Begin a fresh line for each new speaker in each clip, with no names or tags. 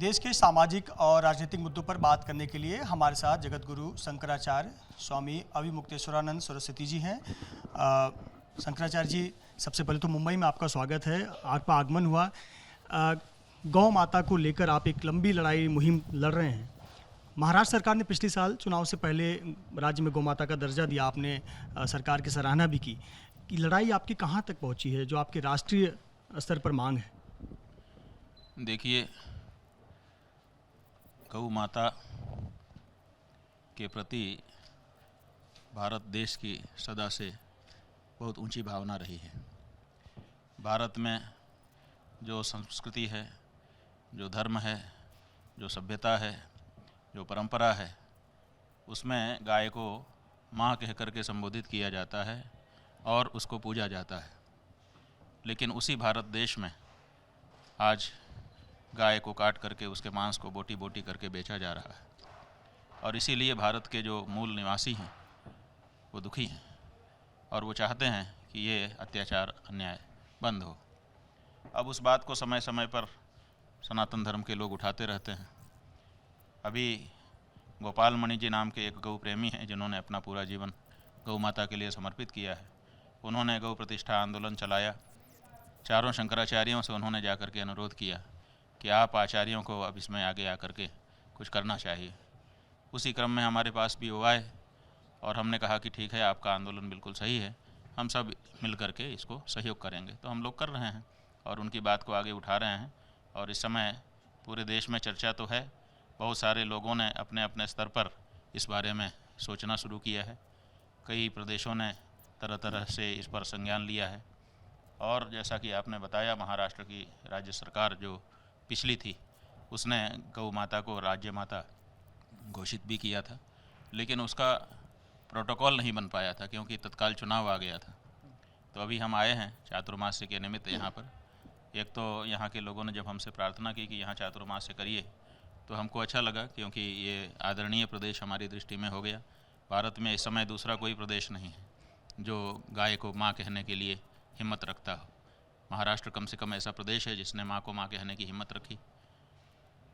देश के सामाजिक और राजनीतिक मुद्दों पर बात करने के लिए हमारे साथ जगत गुरु शंकराचार्य स्वामी अविमुक्तेश्वरानंद सरस्वती जी हैं। शंकराचार्य जी, सबसे पहले तो मुंबई में आपका स्वागत है। आपका आगमन हुआ। गौ माता को लेकर आप एक लंबी लड़ाई मुहिम लड़ रहे हैं। महाराष्ट्र सरकार ने पिछले साल चुनाव से पहले राज्य में गौ माता का दर्जा दिया। आपने सरकार की सराहना भी की। कि लड़ाई आपकी कहाँ तक पहुँची है जो आपके राष्ट्रीय स्तर पर मांग है?
देखिए, गौ माता के प्रति भारत देश की सदा से बहुत ऊंची भावना रही है। भारत में जो संस्कृति है, जो धर्म है, जो सभ्यता है, जो परंपरा है, उसमें गाय को माँ कह कर के संबोधित किया जाता है और उसको पूजा जाता है। लेकिन उसी भारत देश में आज गाय को काट करके उसके मांस को बोटी बोटी करके बेचा जा रहा है और इसीलिए भारत के जो मूल निवासी हैं वो दुखी हैं और वो चाहते हैं कि ये अत्याचार अन्याय बंद हो। अब उस बात को समय समय पर सनातन धर्म के लोग उठाते रहते हैं। अभी गोपाल मणि जी नाम के एक गौ प्रेमी हैं जिन्होंने अपना पूरा जीवन गौ माता के लिए समर्पित किया है। उन्होंने गौ प्रतिष्ठा आंदोलन चलाया। चारों शंकराचार्यों से उन्होंने जाकर के अनुरोध किया कि आप आचार्यों को अब इसमें आगे आकर के कुछ करना चाहिए। उसी क्रम में हमारे पास भी वो आए और हमने कहा कि ठीक है, आपका आंदोलन बिल्कुल सही है, हम सब मिल कर के इसको सहयोग करेंगे। तो हम लोग कर रहे हैं और उनकी बात को आगे उठा रहे हैं और इस समय पूरे देश में चर्चा तो है। बहुत सारे लोगों ने अपने अपने स्तर पर इस बारे में सोचना शुरू किया है। कई प्रदेशों ने तरह तरह से इस पर संज्ञान लिया है और जैसा कि आपने बताया, महाराष्ट्र की राज्य सरकार जो पिछली थी उसने गौ माता को राज्य माता घोषित भी किया था, लेकिन उसका प्रोटोकॉल नहीं बन पाया था क्योंकि तत्काल चुनाव आ गया था। तो अभी हम आए हैं चातुर्मास्य के निमित्त यहाँ पर। एक तो यहाँ के लोगों ने जब हमसे प्रार्थना की कि यहाँ चातुर्मास्य करिए तो हमको अच्छा लगा क्योंकि ये आदरणीय प्रदेश हमारी दृष्टि में हो गया। भारत में इस समय दूसरा कोई प्रदेश नहीं है जो गाय को माँ कहने के लिए हिम्मत रखता हो। महाराष्ट्र कम से कम ऐसा प्रदेश है जिसने माँ को माँ कहने की हिम्मत रखी।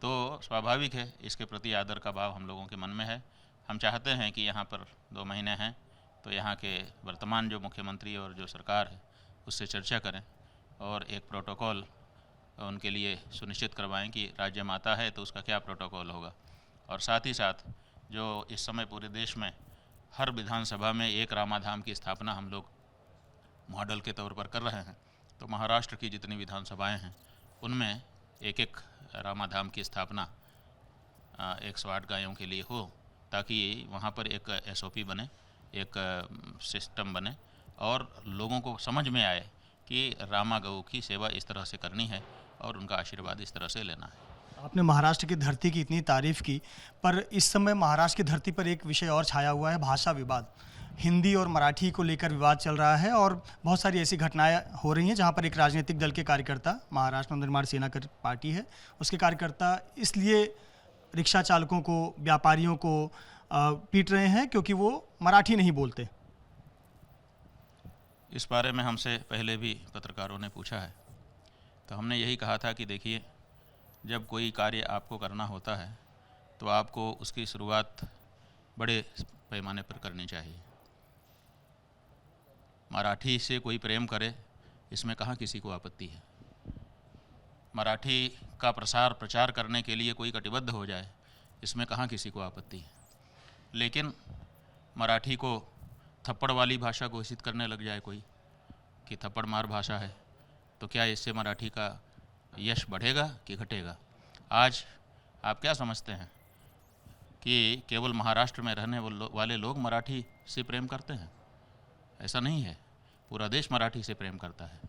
तो स्वाभाविक है इसके प्रति आदर का भाव हम लोगों के मन में है। हम चाहते हैं कि यहाँ पर 2 महीने हैं तो यहाँ के वर्तमान जो मुख्यमंत्री और जो सरकार है उससे चर्चा करें और एक प्रोटोकॉल उनके लिए सुनिश्चित करवाएं कि राज्य माता है तो उसका क्या प्रोटोकॉल होगा। और साथ ही साथ जो इस समय पूरे देश में हर विधानसभा में एक रामाधाम की स्थापना हम लोग मॉडल के तौर पर कर रहे हैं, तो महाराष्ट्र की जितनी विधानसभाएं हैं उनमें एक एक रामाधाम की स्थापना 108 गायों के लिए हो, ताकि वहाँ पर एक SOP बने, एक सिस्टम बने और लोगों को समझ में आए कि रामा गौ की सेवा इस तरह से करनी है और उनका आशीर्वाद इस तरह से लेना है।
आपने महाराष्ट्र की धरती की इतनी तारीफ की, पर इस समय महाराष्ट्र की धरती पर एक विषय और छाया हुआ है, भाषा विवाद। हिंदी और मराठी को लेकर विवाद चल रहा है और बहुत सारी ऐसी घटनाएं हो रही हैं जहां पर एक राजनीतिक दल के कार्यकर्ता, महाराष्ट्र नवनिर्माण सेना की पार्टी है, उसके कार्यकर्ता इसलिए रिक्शा चालकों को, व्यापारियों को पीट रहे हैं क्योंकि वो मराठी नहीं बोलते।
इस बारे में हमसे पहले भी पत्रकारों ने पूछा है, तो हमने यही कहा था कि देखिए, जब कोई कार्य आपको करना होता है तो आपको उसकी शुरुआत बड़े पैमाने पर करनी चाहिए। मराठी से कोई प्रेम करे, इसमें कहाँ किसी को आपत्ति है। मराठी का प्रचार करने के लिए कोई कटिबद्ध हो जाए, इसमें कहाँ किसी को आपत्ति है। लेकिन मराठी को थप्पड़ वाली भाषा घोषित करने लग जाए कोई कि थप्पड़ मार भाषा है, तो क्या इससे मराठी का यश बढ़ेगा कि घटेगा? आज आप क्या समझते हैं कि केवल महाराष्ट्र में रहने वाले लोग मराठी से प्रेम करते हैं? ऐसा नहीं है। पूरा देश मराठी से प्रेम करता है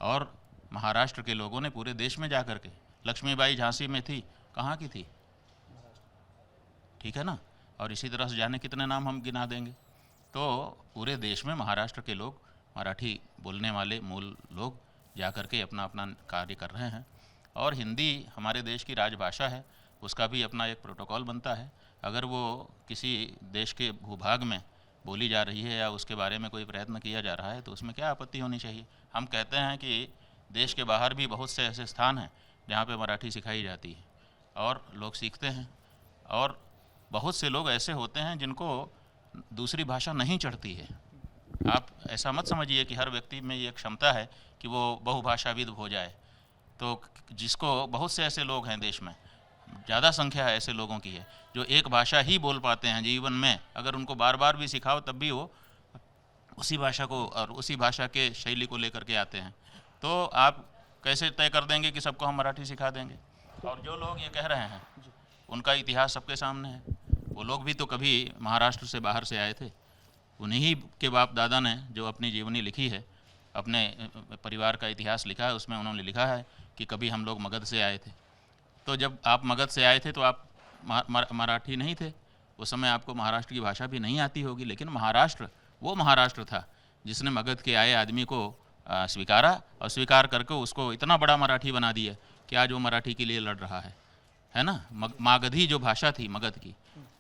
और महाराष्ट्र के लोगों ने पूरे देश में जा कर के, लक्ष्मीबाई झांसी में थी, कहाँ की थी? ठीक है ना। और इसी तरह से जाने कितने नाम हम गिना देंगे। तो पूरे देश में महाराष्ट्र के लोग, मराठी बोलने वाले मूल लोग जा कर के अपना अपना कार्य कर रहे हैं और हिंदी हमारे देश की राजभाषा है, उसका भी अपना एक प्रोटोकॉल बनता है। अगर वो किसी देश के भूभाग में बोली जा रही है या उसके बारे में कोई प्रयत्न किया जा रहा है तो उसमें क्या आपत्ति होनी चाहिए। हम कहते हैं कि देश के बाहर भी बहुत से ऐसे स्थान हैं जहाँ पे मराठी सिखाई जाती है और लोग सीखते हैं। और बहुत से लोग ऐसे होते हैं जिनको दूसरी भाषा नहीं चढ़ती है। आप ऐसा मत समझिए कि हर व्यक्ति में ये क्षमता है कि वो बहुभाषाविद हो जाए। तो जिसको, बहुत से ऐसे लोग हैं देश में, ज़्यादा संख्या है ऐसे लोगों की है जो एक भाषा ही बोल पाते हैं जीवन में। अगर उनको बार बार भी सिखाओ तब भी वो उसी भाषा को और उसी भाषा के शैली को लेकर के आते हैं। तो आप कैसे तय कर देंगे कि सबको हम मराठी सिखा देंगे? और जो लोग ये कह रहे हैं उनका इतिहास सबके सामने है। वो लोग भी तो कभी महाराष्ट्र से बाहर से आए थे। उन्हीं ही के बाप दादा ने जो अपनी जीवनी लिखी है, अपने परिवार का इतिहास लिखा है, उसमें उन्होंने लिखा है कि कभी हम लोग मगध से आए थे। तो जब आप मगध से आए थे तो आप मराठी नहीं थे, उस समय आपको महाराष्ट्र की भाषा भी नहीं आती होगी। लेकिन महाराष्ट्र वो महाराष्ट्र था जिसने मगध के आए आदमी को स्वीकारा और स्वीकार करके उसको इतना बड़ा मराठी बना दिया कि आज वो मराठी के लिए लड़ रहा है ना। मागधी जो भाषा थी मगध की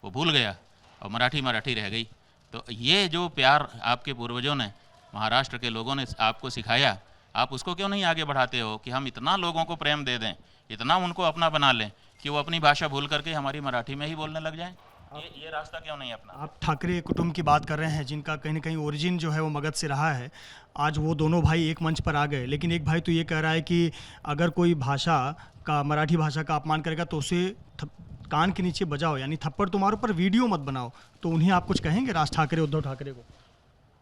वो भूल गया और मराठी रह गई। तो ये जो प्यार आपके पूर्वजों ने, महाराष्ट्र के लोगों ने आपको सिखाया, आप उसको क्यों नहीं आगे बढ़ाते हो कि हम इतना लोगों को प्रेम दे दें, इतना उनको अपना बना लें कि वो अपनी भाषा भूल करके हमारी मराठी में ही बोलने लग जाएं? ये रास्ता क्यों नहीं अपना?
आप ठाकरे कुटुंब की बात कर रहे हैं जिनका कहीं ना कहीं ओरिजिन जो है वो मगध से रहा है। आज वो दोनों भाई एक मंच पर आ गए, लेकिन एक भाई तो ये कह रहा है कि अगर कोई भाषा का, मराठी भाषा का अपमान करेगा तो उसे कान के नीचे बजाओ, यानी थप्पड़ तुम्हारे ऊपर वीडियो मत बनाओ। तो उन्हें आप कुछ कहेंगे, राज ठाकरे, उद्धव ठाकरे को?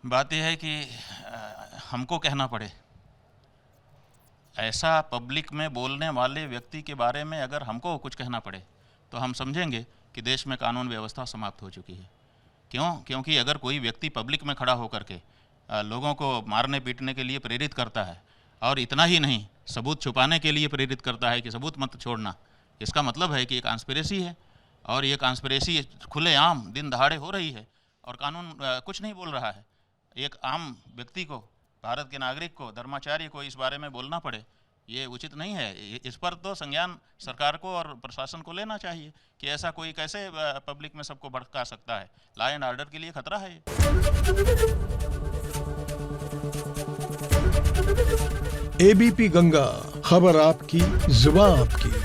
बात यह है कि हमको कहना पड़े, ऐसा पब्लिक में बोलने वाले व्यक्ति के बारे में अगर हमको कुछ कहना पड़े तो हम समझेंगे कि देश में कानून व्यवस्था समाप्त हो चुकी है। क्यों? क्योंकि अगर कोई व्यक्ति पब्लिक में खड़ा होकर के लोगों को मारने पीटने के लिए प्रेरित करता है, और इतना ही नहीं, सबूत छुपाने के लिए प्रेरित करता है कि सबूत मत छोड़ना, इसका मतलब है कि एक कॉन्स्पिरेसी है। और ये कॉन्स्पिरेसी खुलेआम दिन दहाड़े हो रही है और कानून कुछ नहीं बोल रहा है। एक आम व्यक्ति को, भारत के नागरिक को, धर्माचार्य को इस बारे में बोलना पड़े, ये उचित नहीं है। इस पर तो संज्ञान सरकार को और प्रशासन को लेना चाहिए कि ऐसा कोई कैसे पब्लिक में सबको भड़का सकता है। लॉ एंड ऑर्डर के लिए खतरा है ये।
एबीपी गंगा, खबर आपकी, जुबान आपकी।